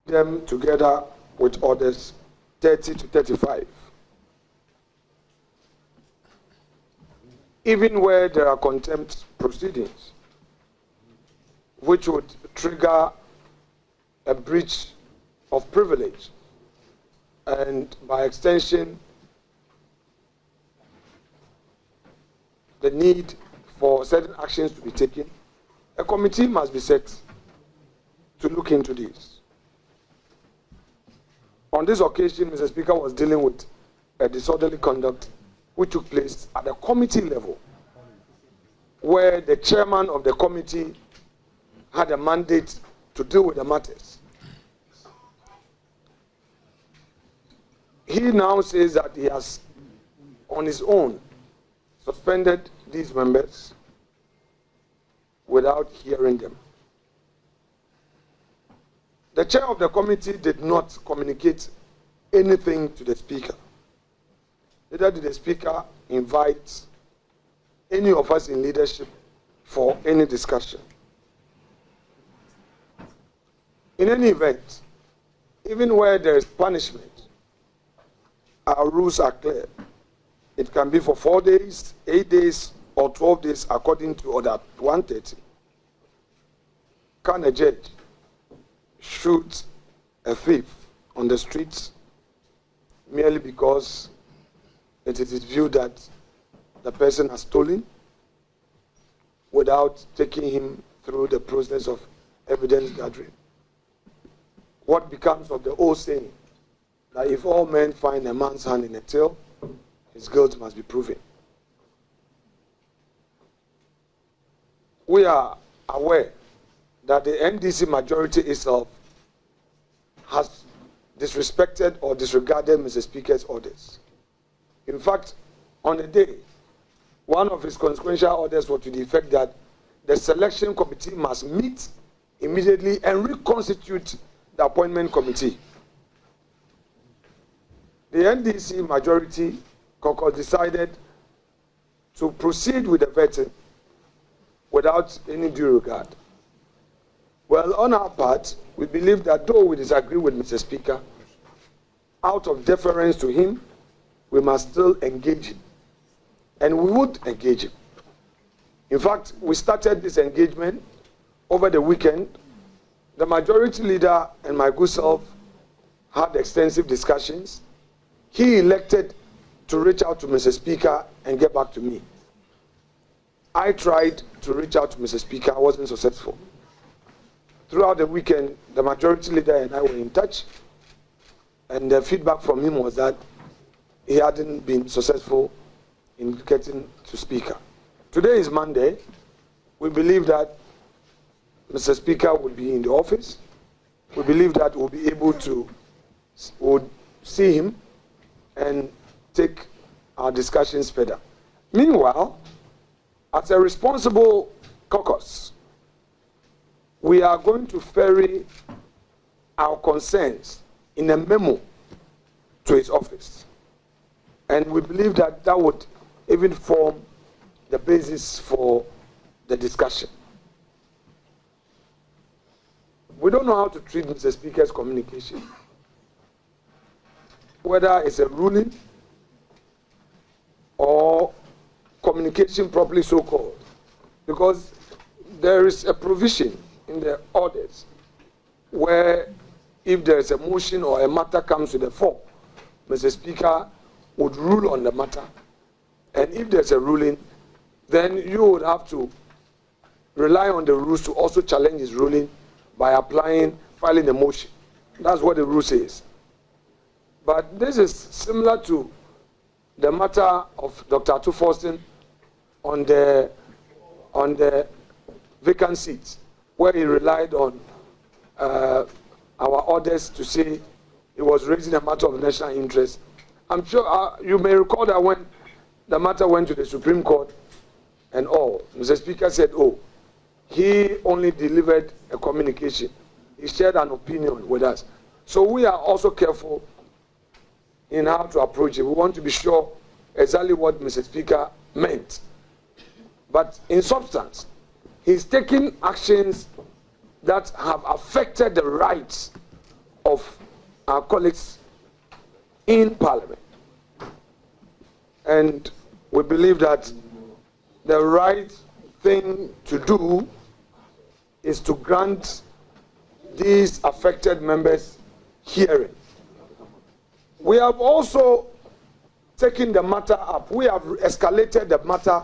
them together with others 30 to 35. Even where there are contempt proceedings, which would trigger a breach of privilege, and by extension, the need for certain actions to be taken, a committee must be set to look into this. On this occasion, Mr. Speaker was dealing with a disorderly conduct which took place at the committee level, where the chairman of the committee had a mandate to deal with the matters. He now says that he has, on his own, suspended these members without hearing them. The chair of the committee did not communicate anything to the speaker. Neither did the speaker invite any of us in leadership for any discussion. In any event, even where there is punishment, our rules are clear. It can be for 4 days, 8 days, or 12 days, according to Order 130. Can a judge shoot a thief on the streets merely because it is viewed that the person has stolen, without taking him through the process of evidence gathering? What becomes of the old saying that if all men find a man's hand in a till, his guilt must be proven? We are aware that the NDC majority itself has disrespected or disregarded Mr. Speaker's orders. In fact, on the day, one of his consequential orders was to the effect that the selection committee must meet immediately and reconstitute the appointment committee. The NDC majority caucus decided to proceed with the vetting without any due regard. Well, on our part, we believe that though we disagree with Mr. Speaker, out of deference to him, we must still engage him. And we would engage him. In fact, we started this engagement over the weekend. The majority leader and my good self had extensive discussions. He elected to reach out to Mr. Speaker and get back to me. I tried to reach out to Mr. Speaker. I wasn't successful. Throughout the weekend, the majority leader and I were in touch, and the feedback from him was that he hadn't been successful in getting to Speaker. Today is Monday. We believe that Mr. Speaker will be in the office. We believe that we'll be able to see him and take our discussions further. Meanwhile, as a responsible caucus, we are going to ferry our concerns in a memo to his office. And we believe that that would even form the basis for the discussion. We don't know how to treat Mr. Speaker's communication, whether it's a ruling or communication properly so-called, because there is a provision in the orders where if there is a motion or a matter comes to the fore, Mr. Speaker would rule on the matter. And if there's a ruling, then you would have to rely on the rules to also challenge his ruling by filing a motion. That's what the rule says. But this is similar to the matter of Dr. Atuforsen on the vacant seats, where he relied on our orders to say he was raising a matter of national interest. I'm sure you may recall that when the matter went to the Supreme Court and all, Mr. Speaker said, oh, he only delivered a communication. He shared an opinion with us. So we are also careful in how to approach it. We want to be sure exactly what Mr. Speaker meant. But in substance, he's taking actions that have affected the rights of our colleagues in Parliament. And we believe that the right thing to do is to grant these affected members hearing. We have also taken the matter up. We have escalated the matter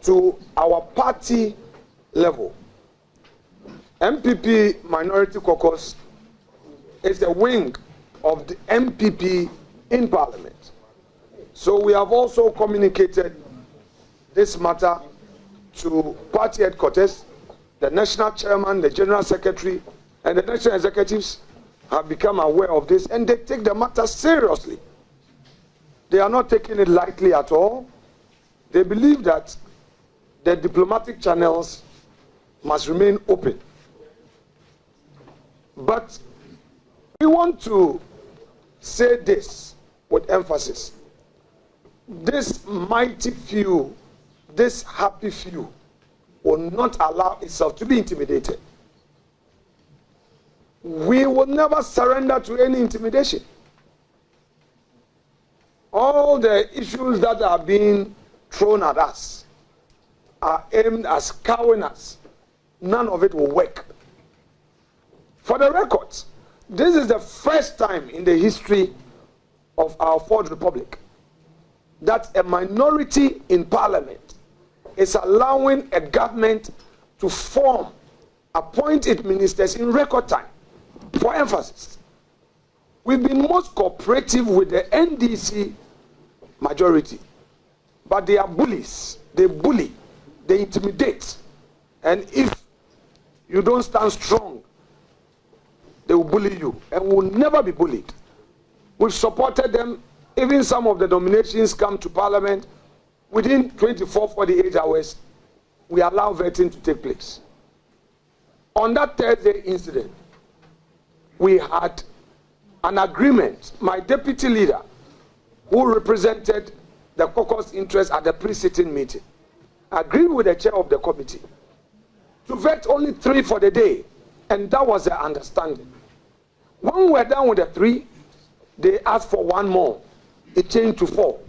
to our party level. MPP Minority Caucus is a wing of the MPP in Parliament. So we have also communicated this matter to party headquarters. The national chairman, the general secretary, and the national executives have become aware of this, and they take the matter seriously. They are not taking it lightly at all. They believe that the diplomatic channels must remain open. But we want to say this with emphasis. This mighty few, this happy few, will not allow itself to be intimidated. We will never surrender to any intimidation. All the issues that are being thrown at us are aimed at cowing us. None of it will work. For the record, this is the first time in the history of our Fourth Republic that a minority in Parliament is allowing a government to form, appoint its ministers in record time. For emphasis, we've been most cooperative with the NDC majority, but they are bullies. They bully, they intimidate, and if you don't stand strong, they will bully you, and we will never be bullied. We've supported them. Even some of the nominations come to Parliament within 24, 48 hours. We allow vetting to take place. On that Thursday incident, we had an agreement. My deputy leader, who represented the caucus interest at the pre-sitting meeting, agreed with the chair of the committee to vet only 3 for the day, and that was the understanding. When we were done with the 3, they asked for 1 more. It changed to 4.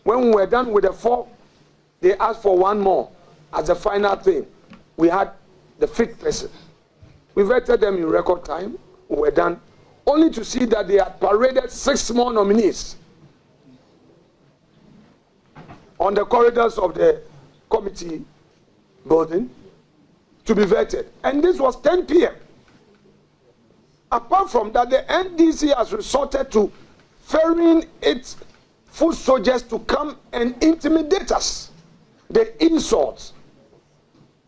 When we were done with the 4, they asked for 1 more. As a final thing, we had the 5th person. We vetted them in record time. We were done, only to see that they had paraded 6 more nominees on the corridors of the committee building to be vetted. And this was 10 p.m. Apart from that, the NDC has resorted to ferrying its foot soldiers to come and intimidate us. The insults,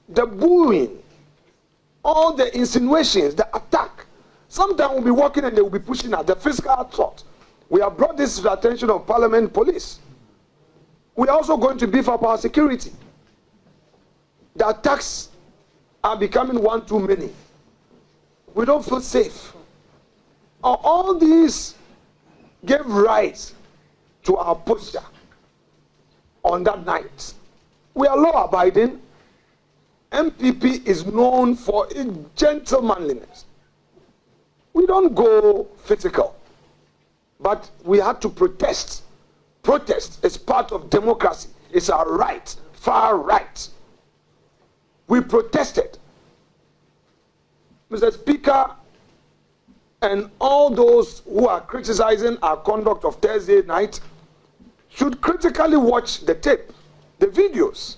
the bullying, all the insinuations, the attack. Sometimes we'll be walking and they will be pushing us. The physical assault. We have brought this to the attention of Parliament Police. We are also going to beef up our security. The attacks are becoming one too many. We don't feel safe. All these gave rise to our posture on that night. We are law-abiding. MPP is known for its gentlemanliness. We don't go physical, but we had to protest. Protest is part of democracy. It's our right, far right. We protested. Mr. Speaker, and all those who are criticizing our conduct of Thursday night should critically watch the tape, the videos.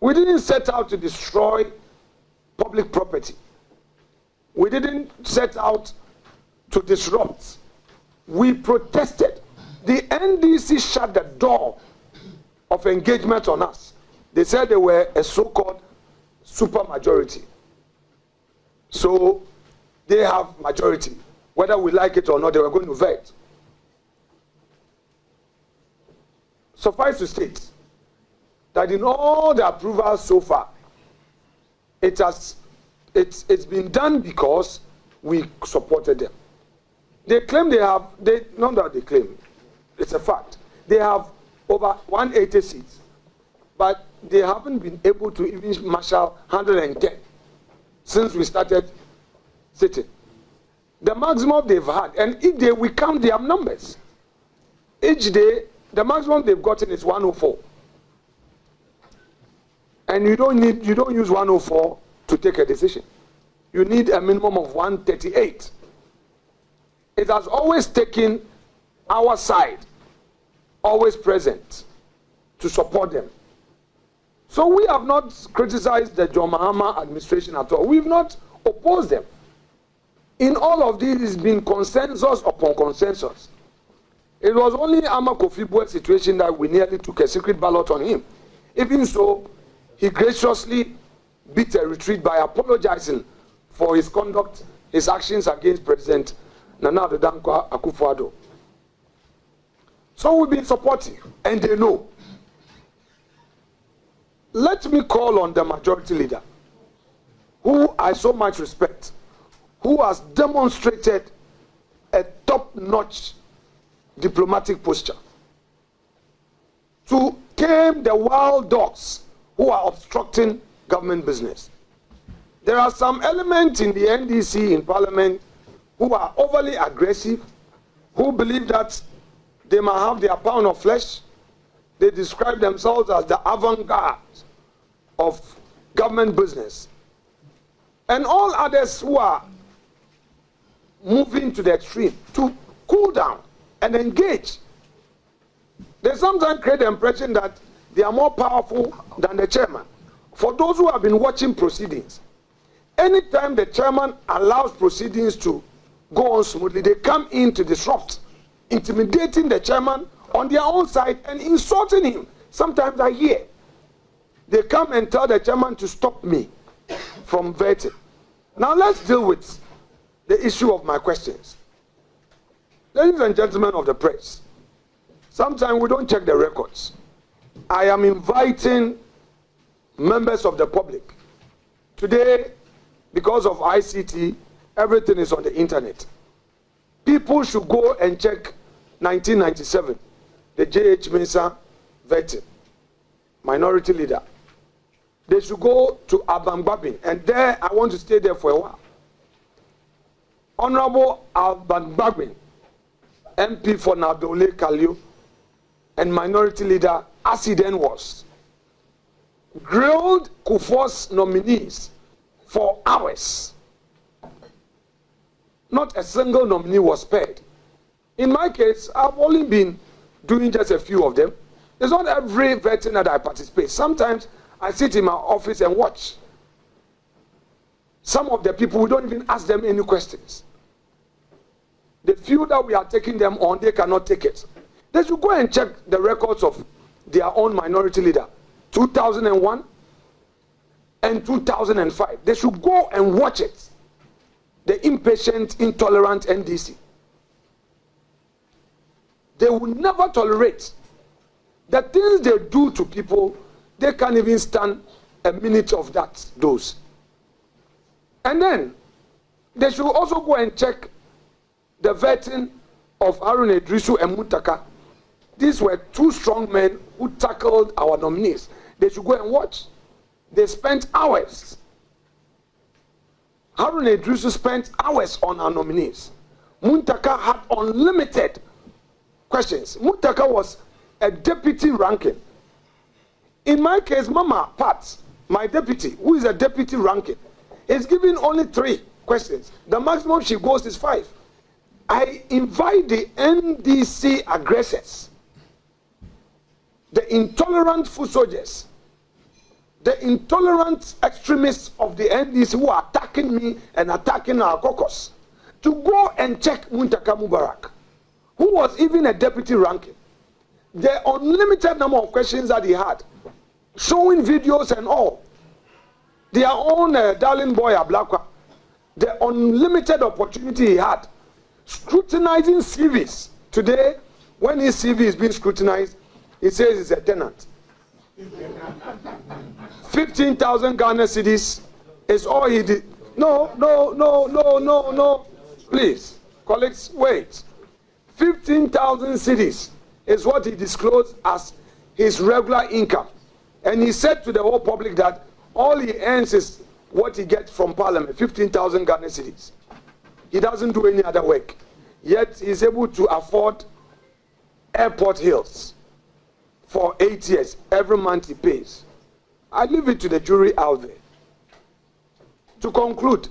We didn't set out to destroy public property. We didn't set out to disrupt. We protested. The NDC shut the door of engagement on us. They said they were a so-called supermajority. So they have majority. Whether we like it or not, they were going to vet. Suffice to state that in all the approvals so far, it's been done because we supported them. They claim not that they claim, it's a fact. They have over 180 seats, but they haven't been able to even marshal 110 since we started sitting. the maximum they've had, and each day we count their numbers. Each day, the maximum they've gotten is 104. And you don't use 104 to take a decision. You need a minimum of 138. It has always taken our side, always present, to support them. So we have not criticized the John Mahama administration at all. We've not opposed them. In all of this, it's been consensus upon consensus. It was only Ama Kofi Bue's situation that we nearly took a secret ballot on him. Even so, he graciously beat a retreat by apologizing for his conduct, his actions against President Nana Addo Dankwa Akufo-Addo. So we've been supportive, and they know. Let me call on the majority leader, who I so much respect, who has demonstrated a top-notch diplomatic posture, to tame the wild dogs who are obstructing government business. There are some elements in the NDC in Parliament who are overly aggressive, who believe that they might have their pound of flesh. They describe themselves as the avant-garde of government business. And all others who are moving to the extreme to cool down and engage. They sometimes create the impression that they are more powerful than the chairman. For those who have been watching proceedings, anytime the chairman allows proceedings to go on smoothly, they come in to disrupt, intimidating the chairman on their own side and insulting him. Sometimes I hear they come and tell the chairman to stop me from vetting. Now let's deal with the issue of my questions. Ladies and gentlemen of the press, sometimes we don't check the records. I am inviting members of the public. Today, because of ICT, everything is on the internet. People should go and check 1997, the J.H. Mensah vetting, minority leader. They should go to Abang-Babin, and there I want to stay there for a while. Honorable Abang-Babin, MP for Nadole Kalio, and minority leader, as he then was, grilled Kufuor's nominees for hours. Not a single nominee was spared. In my case, I've only been doing just a few of them. It's not every vetting that I participate. Sometimes I sit in my office and watch. Some of the people, we don't even ask them any questions. The few that we are taking them on, they cannot take it. They should go and check the records of their own minority leader, 2001 and 2005. They should go and watch it. The impatient, intolerant NDC. They will never tolerate the things they do to people. They can't even stand a minute of that, those. And then, they should also go and check the vetting of Haruna Idrisu and Muntaka. These were two strong men who tackled our nominees. They should go and watch. They spent hours. Haruna Idrisu spent hours on our nominees. Muntaka had unlimited questions. Muntaka was a deputy ranking. In my case, Mama Pat, my deputy, who is a deputy ranking, is given only 3 questions. The maximum she goes is 5. I invite the NDC aggressors, the intolerant foot soldiers, the intolerant extremists of the NDC who are attacking me and attacking our caucus, to go and check Muntaka Mubarak, who was even a deputy ranking. The unlimited number of questions that he had, showing videos and all. Their own darling boy Ablakwa, the unlimited opportunity he had, scrutinizing CVs. Today, when his CV is being scrutinized, he says he's a tenant. 15,000 Ghana cedis is all he did. No. Please, colleagues, wait. 15,000 cedis is what he disclosed as his regular income. And he said to the whole public that all he earns is what he gets from Parliament, 15,000 Ghana cedis. He doesn't do any other work. Yet he's able to afford airport hills for 8 years. Every month he pays. I leave it to the jury out there. To conclude,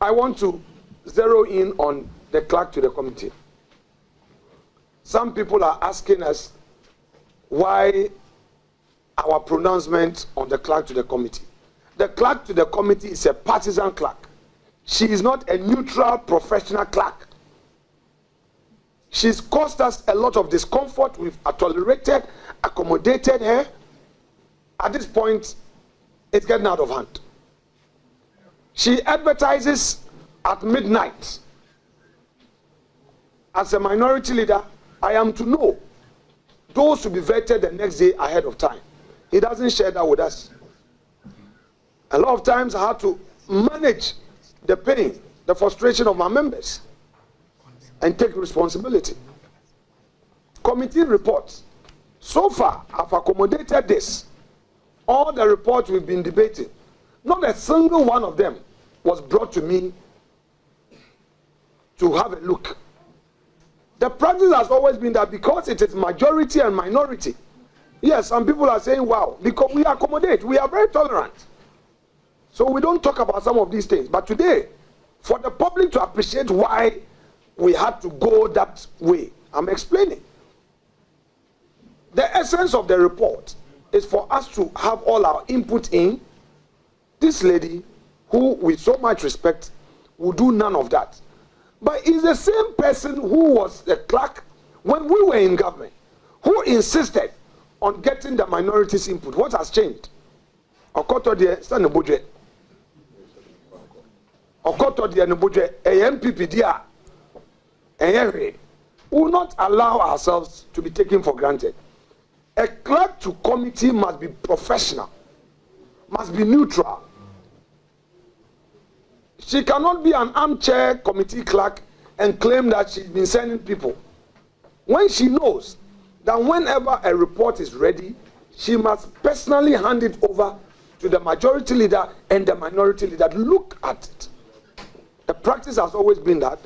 I want to zero in on the clerk to the committee. Some people are asking us why our pronouncement on the clerk to the committee. The clerk to the committee is a partisan clerk. She is not a neutral professional clerk. She's caused us a lot of discomfort. We've tolerated, accommodated her. At this point, it's getting out of hand. She advertises at midnight. As a minority leader, I am to know those to be vetted the next day ahead of time. He doesn't share that with us. A lot of times I have to manage the pain, the frustration of my members and take responsibility. Committee reports. So far, I've accommodated this. All the reports we've been debating, not a single one of them was brought to me to have a look. The practice has always been that because it is majority and minority, yes, some people are saying, wow, because we accommodate, we are very tolerant. So we don't talk about some of these things. But today, for the public to appreciate why we had to go that way, I'm explaining. The essence of the report is for us to have all our input in. This lady, who with so much respect, will do none of that. But it's the same person who was the clerk when we were in government, who insisted on getting the minorities' input. What has changed? Okoto de stand budget. Okoto de budget. MPP dia. We will not allow ourselves to be taken for granted. A clerk to committee must be professional, must be neutral. She cannot be an armchair committee clerk and claim that she's been sending people. When she knows that whenever a report is ready, she must personally hand it over to the majority leader and the minority leader to look at it. The practice has always been that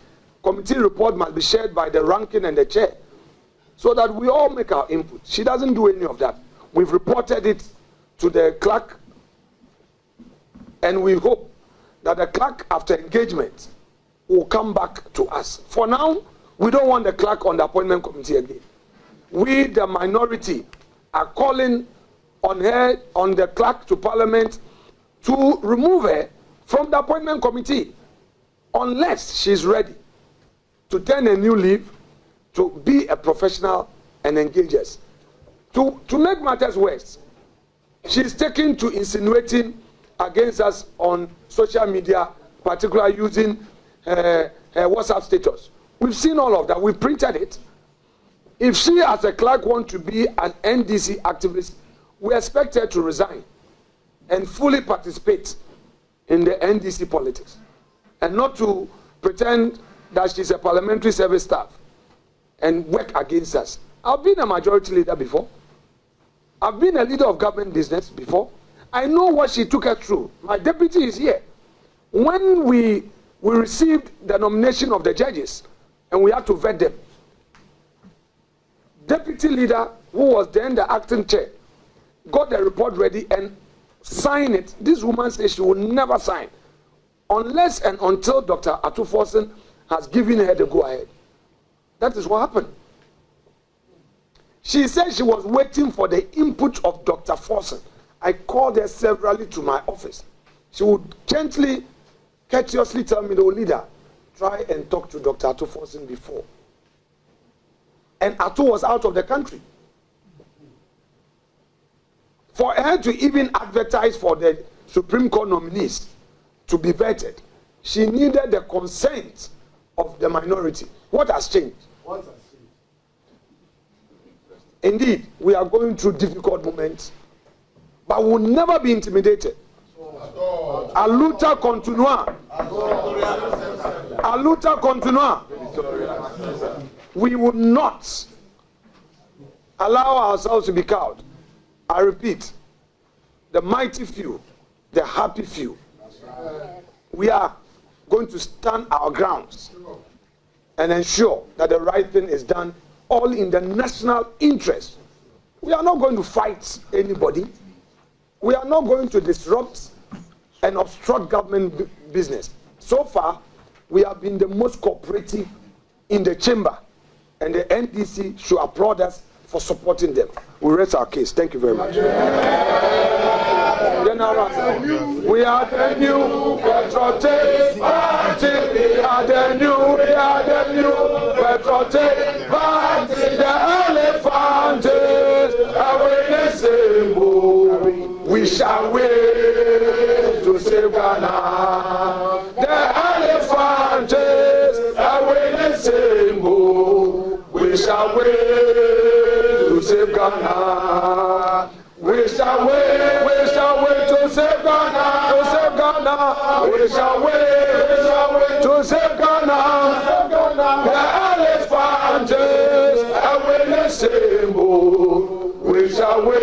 committee report must be shared by the ranking and the chair so that we all make our input. She doesn't do any of that. We've reported it to the clerk, and we hope that the clerk, after engagement, will come back to us. For now, we don't want the clerk on the appointment committee again. We, the minority, are calling on her, on the clerk to parliament, to remove her from the appointment committee unless she's ready to turn a new leaf, to be a professional and engage us. To make matters worse, she's taken to insinuating against us on social media, particularly using her WhatsApp status. We've seen all of that. We printed it. If she, as a clerk, wants to be an NDC activist, we expect her to resign and fully participate in the NDC politics, and not to pretend that she's a parliamentary service staff and work against us. I've been a majority leader before. I've been a leader of government business before. I know what she took us through. My deputy is here. When we received the nomination of the judges and we had to vet them, deputy leader, who was then the acting chair, got the report ready and signed it. This woman says she will never sign unless and until Dr. Atuforsen has given her the go-ahead. That is what happened. She said she was waiting for the input of Dr. Forsen. I called her severally to my office. She would gently, courteously tell me, the leader, try and talk to Dr. Atuforsen before. And Atu was out of the country. For her to even advertise for the Supreme Court nominees to be vetted, she needed the consent of the minority. What has changed? What has changed? Indeed, we are going through difficult moments, but we will never be intimidated. A luta continua. A luta continua. We will not allow ourselves to be cowed. I repeat, the mighty few, the happy few. We are going to stand our grounds and ensure that the right thing is done, all in the national interest. We are not going to fight anybody. We are not going to disrupt and obstruct government business. So far, we have been the most cooperative in the chamber, and the NDC should applaud us for supporting them. We rest our case. Thank you very much. We are the new patriotic party. We are the new patriotic party. The elephant is a symbol. We shall win to save Ghana. The elephant is a symbol. We shall win to save Ghana. We shall win to save Ghana, to save Ghana. We shall win to save Ghana. The elephant is a winning symbol. We shall win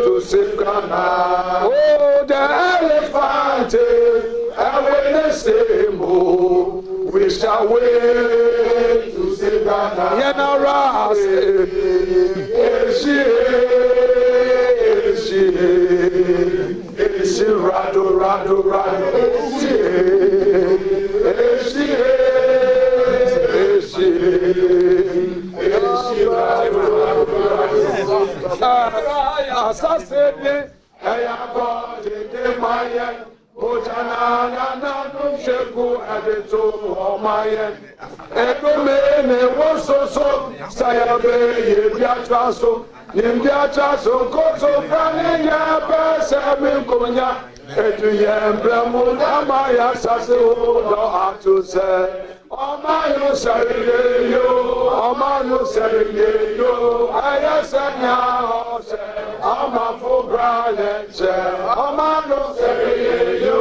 to save Ghana. Oh, the elephant is a winning symbol. We shall win to save Ghana. Yenara Eshi rado Asasebe ayabo de mayen ojana na no sheku adeto omayen edomene wososo sayabe ye biatraso nimbiatraso koto prane ya pese konya etu yembremu amaya sase do atuse Omanu seriye yo, ayasanya ose, amafu braleche. Omanu seriye yo,